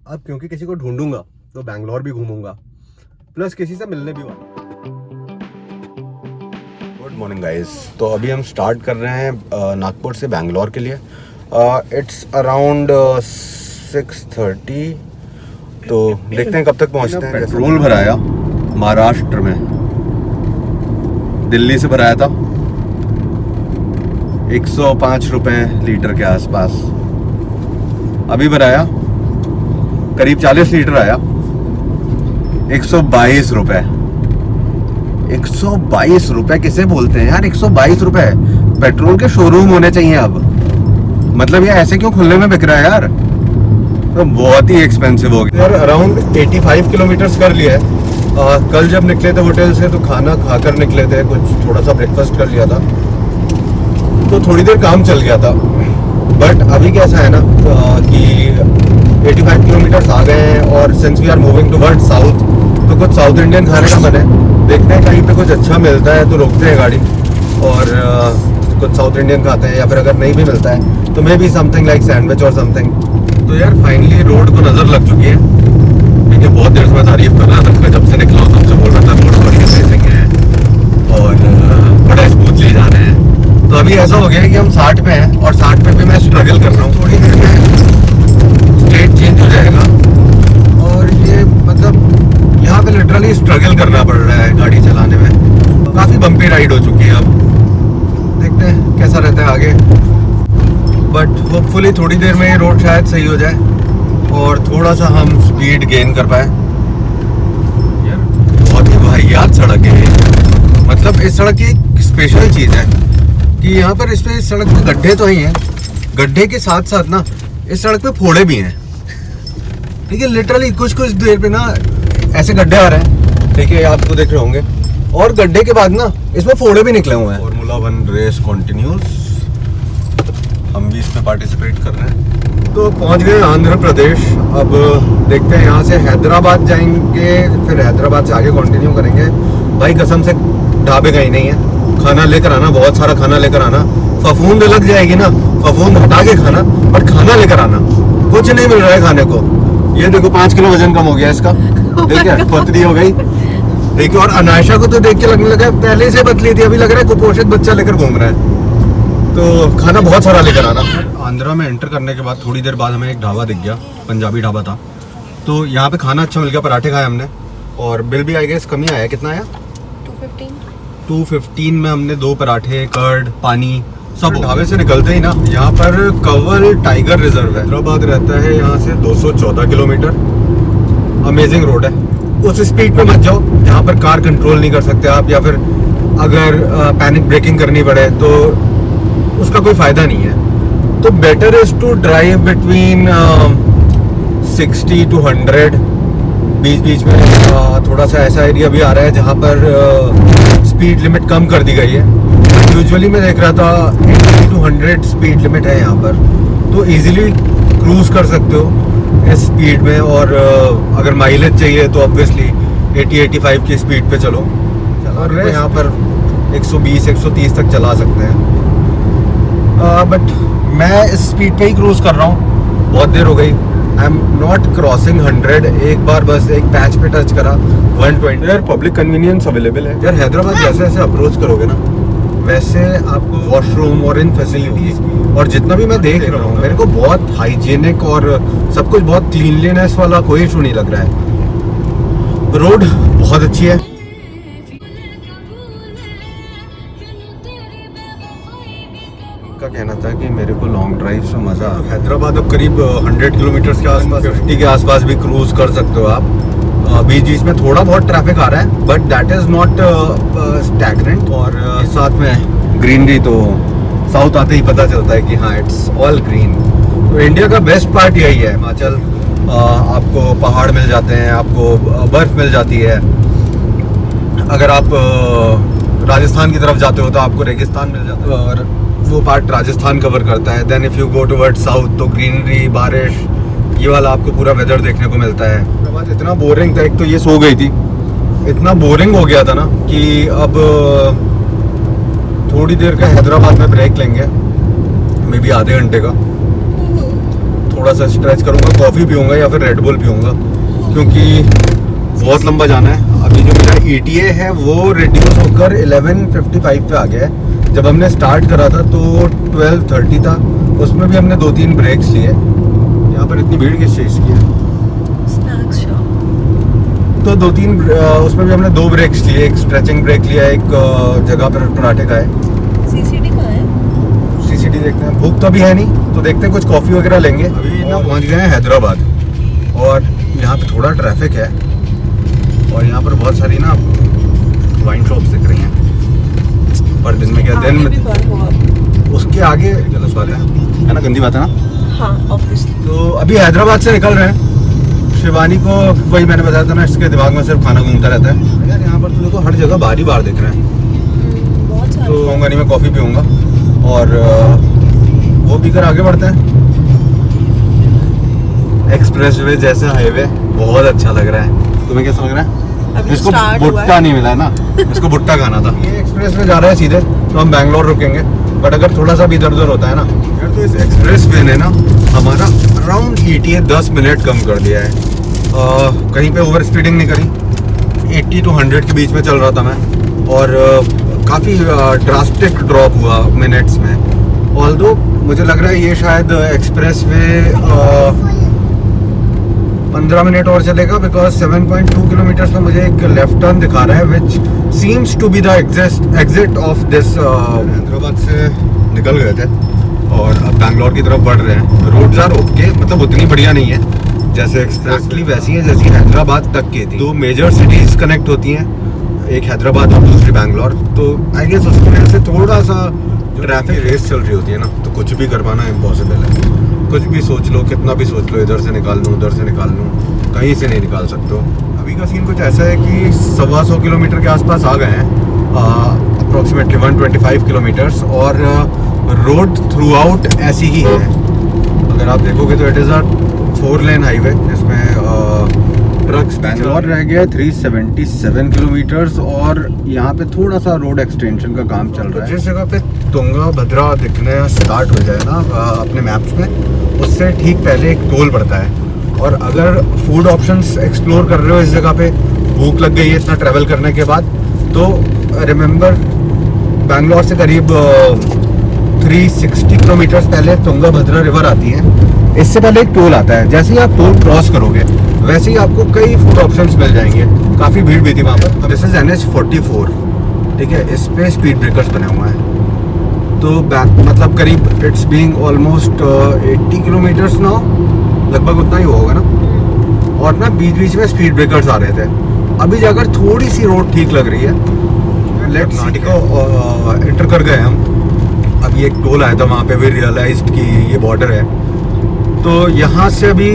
अब क्योंकि किसी को ढूंढूंगा तो बैंगलोर भी घूमूंगा, प्लस किसी से मिलने भी वाला। Good morning guys. तो अभी हम स्टार्ट कर रहे हैं नागपुर से बैंगलोर के लिए। It's around 6:30। तो देखते हैं कब तक पहुंचते हैं। पेट्रोल भराया महाराष्ट्र में, दिल्ली से भराया था 105 रुपए लीटर के आसपास। अभी भराया करीब 40 लीटर आया 122 रुपए। 122 रुपए किसे बोलते हैं यार? 122 रुपए पेट्रोल के शोरूम होने चाहिए अब। मतलब ये ऐसे क्यों खुलने में बिक रहा है यार? तो बहुत ही एक्सपेंसिव हो गया यार। अराउंड 85 किलोमीटर्स कर लिया है। कल जब निकले थे होटल से तो खाना खाकर निकले थे, कुछ थोड़ा सा ब्रेकफास्ट कर लिया था, तो थोड़ी देर काम चल गया था। बट अभी कैसा है ना कि 85 किलोमीटर्स आ गए हैं और since we are moving toward south, तो कुछ साउथ इंडियन खाने का मन है। देखते हैं कहीं पे कुछ अच्छा मिलता है तो रोकते हैं गाड़ी और कुछ साउथ इंडियन खाते हैं, या फिर अगर नहीं भी मिलता है तो may be something like sandwich और समथिंग। तो यार फाइनली रोड को नज़र लग चुकी है। देखिए बहुत देर से मैं तारीफ कर रहा था, जब से निकला हूँ सबसे बोल रहा था रोड बड़ी अमेजिंग है और बड़ा स्मूथली जा रहे हैं। तो अभी ऐसा हो गया है कि हम 60 पे हैं और 60 पे भी मैं स्ट्रगल कर रहा हूँ। थोड़ी देर में स्टेट चेंज हो जाएगा और ये मतलब यहाँ पे लिटरली स्ट्रगल करना पड़ रहा है गाड़ी चलाने में। काफ़ी बम्पी राइड हो चुकी है। अब देखते हैं कैसा रहता है आगे, बट होपफुली थोड़ी देर में ये रोड शायद सही हो जाए और थोड़ा सा हम स्पीड गेन कर पाए। यार बहुत ही वाहियात सड़क है। मतलब इस सड़क की एक स्पेशल चीज़ है कि यहाँ पर इस सड़क पे गड्ढे तो ही हैं, गड्ढे के साथ साथ ना इस सड़क पे फोड़े भी हैं। ठीक है, लिटरली कुछ देर पे ना ऐसे गड्ढे आ रहे हैं, ठीक है, आपको देख रहे होंगे, और गड्ढे के बाद ना इसमें फोड़े भी निकले हुए हैं। फॉर्मूला 1 रेस कंटिन्यूस, हम भी इसमें पार्टिसिपेट कर रहे हैं। तो पहुंच गए आंध्र प्रदेश। अब देखते हैं यहाँ से हैदराबाद जाएंगे, फिर हैदराबाद से आगे कंटिन्यू करेंगे। भाई कसम से ढाबे कहीं नहीं है, खाना लेकर आना, बहुत सारा खाना लेकर आना। फफूंद लग जाएगी ना, फफूंद हटा के खाना, बट खाना लेकर आना। कुछ नहीं मिल रहा है खाने को। ये देखो 5 किलो वजन कम हो गया इसका, देखिए पतली हो गई, देखिए। और अनायशा को तो देख के लगने लगा पहले से पतली थी, अभी लग रहा है कुपोषित बच्चा लेकर घूम रहा है। तो खाना बहुत सारा लेकर आना। आंध्रा में एंटर करने के बाद थोड़ी देर बाद हमें एक ढाबा दिख गया, पंजाबी ढाबा था। तो यहाँ पे खाना अच्छा मिल गया, पराठे खाए हमने और बिल भी आई गेस कम ही आया। कितना आया? 215 में हमने 2 पराठे, कर्ड, पानी सब। ढाबे से निकलते ही ना यहाँ पर कंवल टाइगर रिजर्व है। हैदराबाद रहता है यहाँ से 214 किलोमीटर। अमेजिंग रोड है। उस स्पीड पे मत जाओ जहाँ पर कार कंट्रोल नहीं कर सकते आप, या फिर अगर पैनिक ब्रेकिंग करनी पड़े तो उसका कोई फायदा नहीं है। तो better is to drive between 60 to 100। बीच में थोड़ा सा ऐसा एरिया भी आ रहा है जहाँ पर स्पीड लिमिट कम कर दी गई है। यूजुअली मैं देख रहा था 80 to 100 स्पीड लिमिट है यहाँ पर, तो इजीली क्रूज कर सकते हो इस स्पीड में। और अगर माइलेज चाहिए तो ऑब्वियसली 80-85 की स्पीड पे चलो। और यहाँ पर 120-130 तक चला सकते हैं। बट मैं इस स्पीड पे ही क्रूज कर रहा हूँ, बहुत देर हो गई। I am not crossing 100। एक बार बस एक पैच पे टच करा 120। यार पब्लिक कन्वीनियंस अवेलेबल है यार। हैदराबाद जैसे जैसे अप्रोच करोगे ना वैसे आपको वॉशरूम और इन फैसिलिटीज और जितना भी मैं देख रहा हूँ, मेरे को बहुत हाइजीनिक और सब कुछ बहुत क्लीनलीनेस वाला कोई इशू नहीं लग रहा है। रोड बहुत अच्छी है। का कहना था कि मेरे को लॉन्ग ड्राइव से मज़ा। हैदराबाद अब करीब 100 किलोमीटर के आसपास, 50 के आसपास भी क्रूज कर सकते हो आप। बीच में थोड़ा बहुत ट्रैफिक आ रहा है, but that is not stagnant. और साथ में ग्रीनरी, तो साउथ आते ही पता चलता है कि हाँ इट्स ऑल ग्रीन। तो इंडिया का बेस्ट पार्ट यही है। हिमाचल आपको पहाड़ मिल जाते हैं, आपको बर्फ़ मिल जाती है। अगर आप राजस्थान की तरफ जाते हो तो आपको रेगिस्तान मिल जाता है, और वो पार्ट राजस्थान कवर करता है। Then if you go towards south तो ग्रीनरी, बारिश, ये वाला आपको पूरा वेदर देखने को मिलता है। उसके बाद इतना बोरिंग था, एक तो ये सो गई थी, इतना बोरिंग हो गया था ना कि अब थोड़ी देर का हैदराबाद में ब्रेक लेंगे, मे बी आधे घंटे का। थोड़ा सा स्ट्रेच करूँगा, कॉफ़ी पीऊँगा या फिर रेड बुल पीऊँगा, क्योंकि बहुत लंबा जाना है। अभी जो मेरा ETA है वो रिड्यूस होकर 11:55 पे आ गया है। जब हमने स्टार्ट करा था तो 12:30 था, उसमें भी हमने 2-3 ब्रेक्स लिए। यहाँ पर इतनी भीड़ किस चीज़ की है? Snacks shop. तो 2-3 उसमें भी हमने 2 ब्रेक्स लिए, एक स्ट्रेचिंग ब्रेक लिया, एक जगह पर पराठे खाए। सीसीडी कहाँ है? CCD देखते हैं, भूख तो अभी है नहीं तो देखते हैं कुछ कॉफ़ी वगैरह लेंगे। अभी ना पहुँच गए हैं हैदराबाद और यहाँ पे थोड़ा ट्रैफिक है और यहाँ पर बहुत सारी ना वाइन शॉप्स दिख रही हैं, पर दिन में क्या दिन आगे भी बंद हुआ। उसके आगे गलत बात है ना, गंदी बात है ना। हाँ ऑब्वियसली। तो अभी हैदराबाद से निकल रहे हैं। शिवानी को वही मैंने बताया था ना, इसके दिमाग में सिर्फ खाना घूमता रहता है यार। यहाँ पर तो देखो हर जगह बार ही बार दिख रहे हैं। बहुत सारे। तो कहूँगा नहीं, मैं कॉफ़ी पीऊँगा और वो पीकर आगे बढ़ते हैं। एक्सप्रेस वे जैसा हाईवे बहुत अच्छा लग रहा है। तुम्हें कैसा लग रहा है? अभी इसको start हुआ भुट्टा है। नहीं मिला है ना, इसको भुट्टा खाना था। ये एक्सप्रेस वे जा रहा है सीधे, तो हम बैंगलोर रुकेंगे, बट अगर थोड़ा सा भी इधर उधर होता है ना यार, तो इस एक्सप्रेस वे ने ना हमारा अराउंड ETA 10 मिनट कम कर दिया है। कहीं पे ओवर स्पीडिंग नहीं करी, 80 to 100 के बीच में चल रहा था मैं, और काफ़ी ड्रास्टिक ड्रॉप हुआ मिनट्स में। ऑल्दो मुझे लग रहा है ये शायद एक्सप्रेस वे 15 मिनट और चलेगा, बिकॉज 7.2 किलोमीटर में मुझे एक लेफ्ट टर्न दिखा रहा है, which seems to be the exit of this. Hyderabad से निकल गए थे और अब बैंगलोर की तरफ बढ़ रहे हैं। रोड्स आर ओके, मतलब उतनी बढ़िया नहीं है जैसे एक्सप्रेसली वैसी है जैसी हैदराबाद तक की थी। 2 मेजर सिटीज कनेक्ट होती हैं, एक हैदराबाद और दूसरी बैंगलोर, तो आई गेस उसकी वजह से थोड़ा सा ट्रैफिक रेस चल रही होती है ना, तो कुछ भी कर पाना इम्पॉसिबल है। कुछ भी सोच लो, कितना भी सोच लो, इधर से निकाल लूँ उधर से निकाल लूँ, कहीं से नहीं निकाल सकते हो। अभी का सीन कुछ ऐसा है कि 125 किलोमीटर के आसपास आ गए हैं, अप्रॉक्सीमेटली 125 किलोमीटर्स, और रोड थ्रू आउट ऐसी ही है। अगर आप देखोगे तो it is a 4 lane highway जिसमें ट्रक्स। बैंगलोर रह गया 377 किलोमीटर्स और यहाँ पे थोड़ा सा रोड एक्सटेंशन का काम चल रहा है। जिस जगह पे तुंगा भद्रा दिखने स्टार्ट हो जाए ना अपने मैप्स में, उससे ठीक पहले एक टोल पड़ता है। और अगर फूड ऑप्शंस एक्सप्लोर कर रहे हो इस जगह पे, भूख लग गई है इतना ट्रैवल करने के बाद, तो रिमेंबर बैंगलोर से करीब 360 किलोमीटर्स पहले तुंगा भद्रा रिवर आती है। इससे पहले एक टोल आता है, जैसे ही आप टोल क्रॉस करोगे वैसे ही आपको कई फूड ऑप्शंस मिल जाएंगे। काफ़ी भीड़ भी थी वहाँ पर। दिस इज NH44, ठीक है, इस पे स्पीड ब्रेकर्स बने हुए हैं, तो मतलब करीब it's being almost 80 kilometres now, लगभग उतना ही होगा ना। और ना बीच बीच में स्पीड ब्रेकर्स आ रहे थे, अभी जाकर थोड़ी सी रोड ठीक लग रही है। लेट्स सी को एंटर कर गए हम। अभी एक टोल आया था, वहाँ पे भी रियलाइज्ड कि ये बॉर्डर है। तो यहाँ से अभी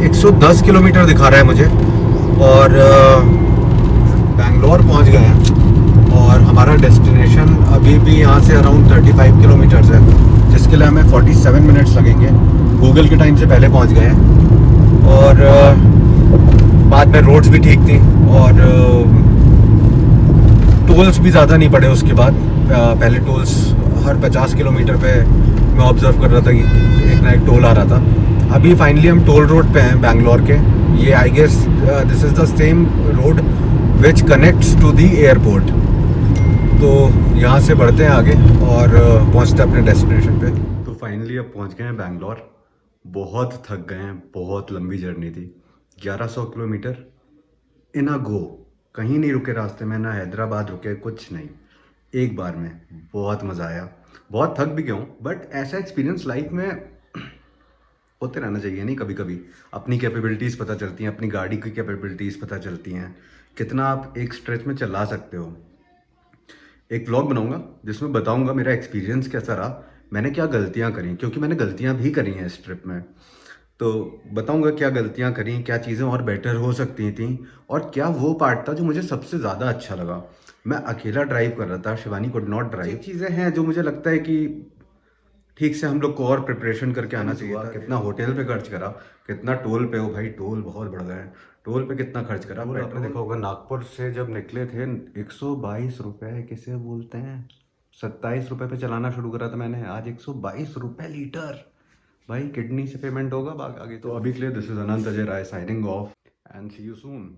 110 किलोमीटर दिखा रहा है मुझे, और बैंगलोर पहुँच गए हैं। और हमारा डेस्टिनेशन अभी भी यहाँ से अराउंड 35 किलोमीटर्स है, जिसके लिए हमें 47 मिनट्स लगेंगे। गूगल के टाइम से पहले पहुँच गए हैं, और बाद में रोड्स भी ठीक थी और टोल्स भी ज़्यादा नहीं पड़े उसके बाद। पहले टोल्स हर 50 किलोमीटर पे मैं ऑब्जर्व कर रहा था कि एक ना एक टोल आ रहा था। अभी फाइनली हम टोल रोड पे हैं बैंगलोर के। ये I guess this is the same road which connects to the airport. तो यहाँ से बढ़ते हैं आगे और पहुँचते हैं अपने डेस्टिनेशन पे। तो फाइनली अब पहुँच गए हैं बैंगलोर। बहुत थक गए हैं, बहुत लंबी जर्नी थी, 1100 किलोमीटर इन अ गो। कहीं नहीं रुके रास्ते में, ना हैदराबाद रुके, कुछ नहीं, एक बार में। बहुत मज़ा आया, बहुत थक भी गया हूँ, बट ऐसा एक्सपीरियंस लाइफ में होते रहना चाहिए। नहीं, कभी कभी अपनी कैपेबिलिटीज़ पता चलती हैं, अपनी गाड़ी की कैपेबिलिटीज़ पता चलती हैं, कितना आप एक स्ट्रेच में चला सकते हो। एक व्लॉग बनाऊंगा जिसमें बताऊंगा मेरा एक्सपीरियंस कैसा रहा, मैंने क्या गलतियाँ करी, क्योंकि मैंने गलतियाँ भी करी हैं इस ट्रिप में। तो बताऊंगा क्या गलतियाँ करी, क्या चीज़ें और बेटर हो सकती थी, और क्या वो पार्ट था जो मुझे सबसे ज़्यादा अच्छा लगा। मैं अकेला ड्राइव कर रहा था, शिवानी कुड नॉट ड्राइव। चीज़ें हैं जो मुझे लगता है कि ठीक से हम लोग को और प्रिपरेशन करके आना चाहिए था। कितना होटल पे खर्च करा, कितना टोल पे, हो भाई टोल बहुत बढ़ गए हैं, टोल पे कितना खर्च करा। वो आपने देखा होगा, नागपुर से जब निकले थे 122 रुपये, किसे बोलते हैं 27 रुपये पे चलाना शुरू करा था मैंने, आज 122 रुपये लीटर। भाई किडनी से पेमेंट होगा बाकी आगे। तो अभी के लिए this is Anant Ajay Rai signing off and see you soon.